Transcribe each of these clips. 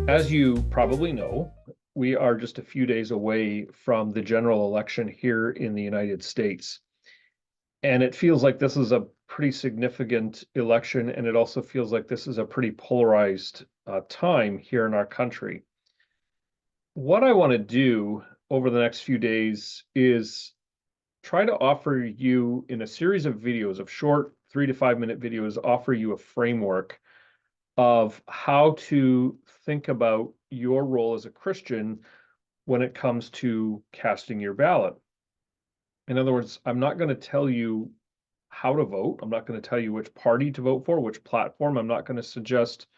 As you probably know, we are just a few days away from the general election here in the United States. And it feels like this is a pretty significant election, and it also feels like this is a pretty polarized time here in our country. What I want to do over the next few days is try to offer you, in a series of videos, of short 3 to 5 minute videos, offer you a framework of how to think about your role as a Christian when it comes to casting your ballot. In other words, I'm not going to tell you how to vote. I'm not going to tell you which party to vote for, which platform. I'm not going to suggest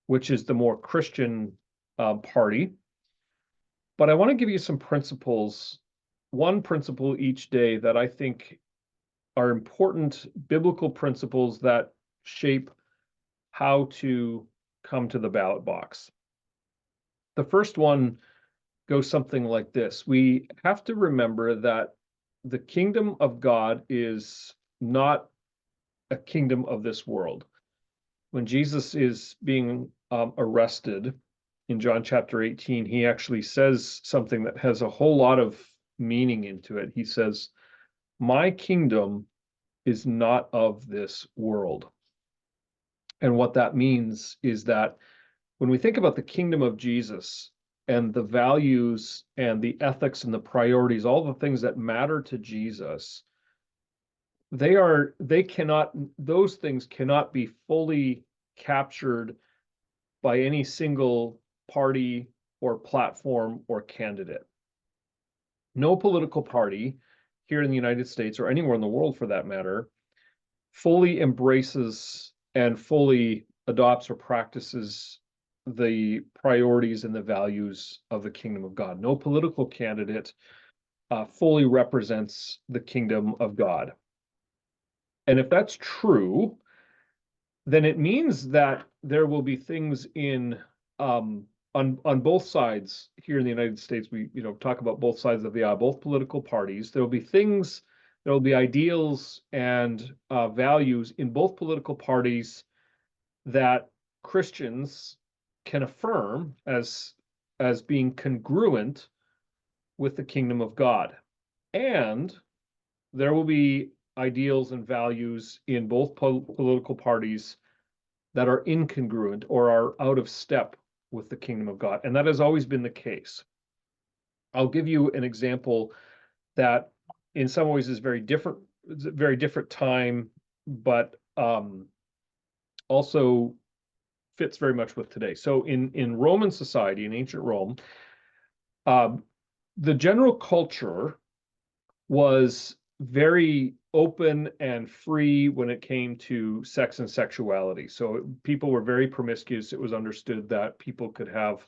which is the more Christian party. But I want to give you some principles, one principle each day that I think are important biblical principles that shape how to come to the ballot box. The first one goes something like this. We have to remember that the kingdom of God is not a kingdom of this world. When Jesus is being arrested in John chapter 18, he actually says something that has a whole lot of meaning into it. He says, "My kingdom is not of this world." And what that means is that when we think about the kingdom of Jesus and the values and the ethics and the priorities, all the things that matter to Jesus, those things cannot be fully captured by any single party or platform or candidate. No political party here in the United States, or anywhere in the world for that matter, fully embraces and fully adopts or practices the priorities and the values of the kingdom of God. No political candidate fully represents the kingdom of God. And if that's true, then it means that there will be things on both sides here in the United States. We talk about both sides of the aisle, both political parties. There will be things, there will be ideals and values in both political parties that Christians can affirm as being congruent with the kingdom of God. And there will be ideals and values in both political parties that are incongruent or are out of step with the kingdom of God. And that has always been the case. I'll give you an example that in some ways is very different time, but also fits very much with today. So in Roman society, in ancient Rome, the general culture was very open and free when it came to sex and sexuality. So people were very promiscuous. It was understood that people could have,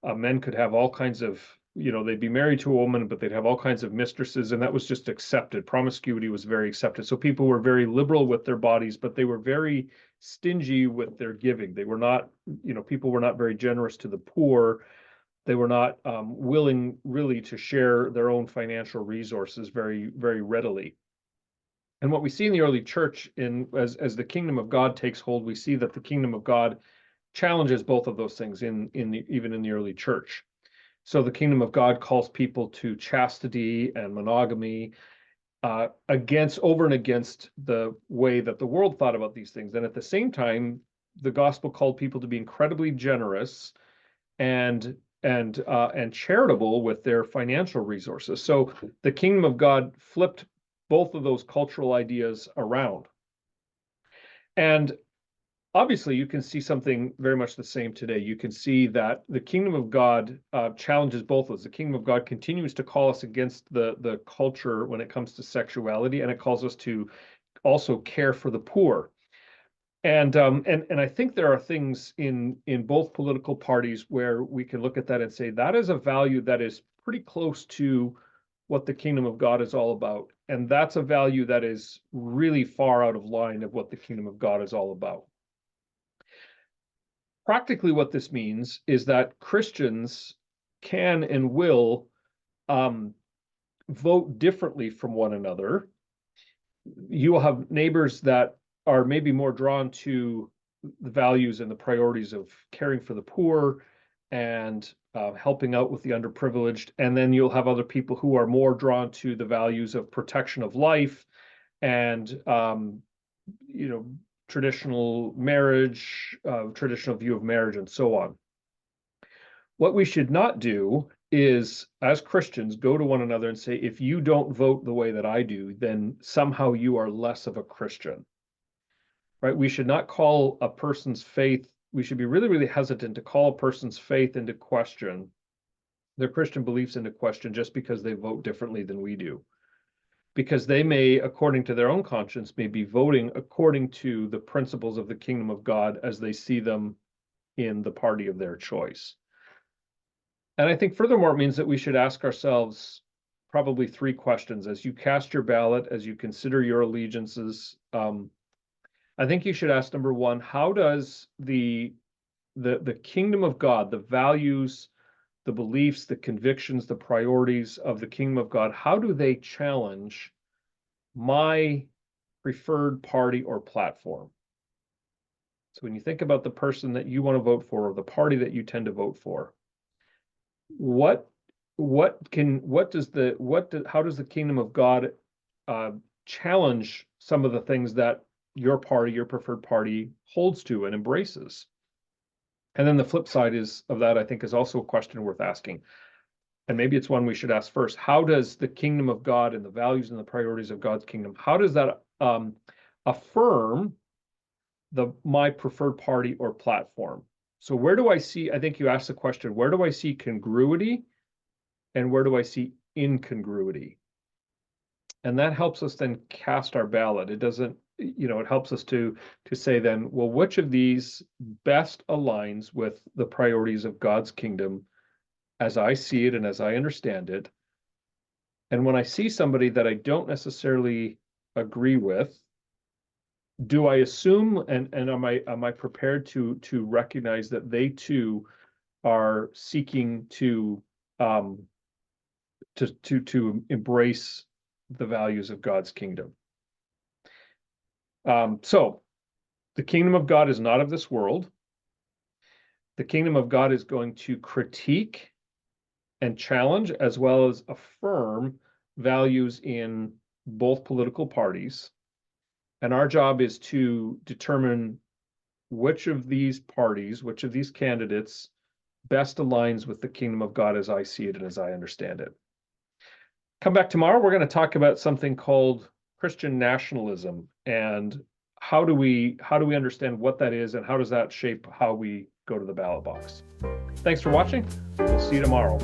men could have all kinds of, they'd be married to a woman, but they'd have all kinds of mistresses, and that was just accepted. Promiscuity was very accepted. So people were very liberal with their bodies, but they were very stingy with their giving. They were not, people were not very generous to the poor. They were not willing really to share their own financial resources very, very readily. And what we see in the early church, as the kingdom of God takes hold, we see that the kingdom of God challenges both of those things even in the early church. So the kingdom of God calls people to chastity and monogamy, over and against the way that the world thought about these things. And at the same time, the gospel called people to be incredibly generous and charitable with their financial resources. So the kingdom of God flipped both of those cultural ideas around. And obviously, you can see something very much the same today. You can see that the kingdom of God challenges both of those. The kingdom of God continues to call us against the culture when it comes to sexuality, and it calls us to also care for the poor. And I think there are things in both political parties where we can look at that and say that is a value that is pretty close to what the kingdom of God is all about. And that's a value that is really far out of line of what the kingdom of God is all about. Practically, what this means is that Christians can and will vote differently from one another. You will have neighbors that are maybe more drawn to the values and the priorities of caring for the poor and helping out with the underprivileged. And then you'll have other people who are more drawn to the values of protection of life and, traditional marriage, traditional view of marriage, and so on. What we should not do is, as Christians, go to one another and say, if you don't vote the way that I do, then somehow you are less of a Christian, right? We should not call a person's faith, we should be really, really hesitant to call a person's faith into question, their Christian beliefs into question, just because they vote differently than we do. Because they may, according to their own conscience, may be voting according to the principles of the kingdom of God as they see them in the party of their choice. And I think furthermore, it means that we should ask ourselves probably 3 questions as you cast your ballot, as you consider your allegiances. I think you should ask, number 1, how does the kingdom of God, the values, the beliefs, the convictions, the priorities of the kingdom of God, how do they challenge my preferred party or platform? So when you think about the person that you want to vote for, or the party that you tend to vote for, how does the kingdom of God challenge some of the things that your party, your preferred party, holds to and embraces? And then the flip side of that, I think, is also a question worth asking. And maybe it's one we should ask first. How does the kingdom of God and the values and the priorities of God's kingdom, how does that affirm my preferred party or platform? So where do I see, I think you asked the question, where do I see congruity and where do I see incongruity? And that helps us then cast our ballot. It doesn't, it helps us to say then, well, which of these best aligns with the priorities of God's kingdom as I see it and as I understand it? And when I see somebody that I don't necessarily agree with, do I assume and am I prepared to recognize that they too are seeking to embrace the values of God's kingdom? So the kingdom of God is not of this world. The kingdom of God is going to critique and challenge as well as affirm values in both political parties. And our job is to determine which of these parties, which of these candidates best aligns with the kingdom of God as I see it and as I understand it. Come back tomorrow. We're going to talk about something called Christian nationalism and how do we understand what that is and how does that shape how we go to the ballot box. Thanks for watching. We'll see you tomorrow.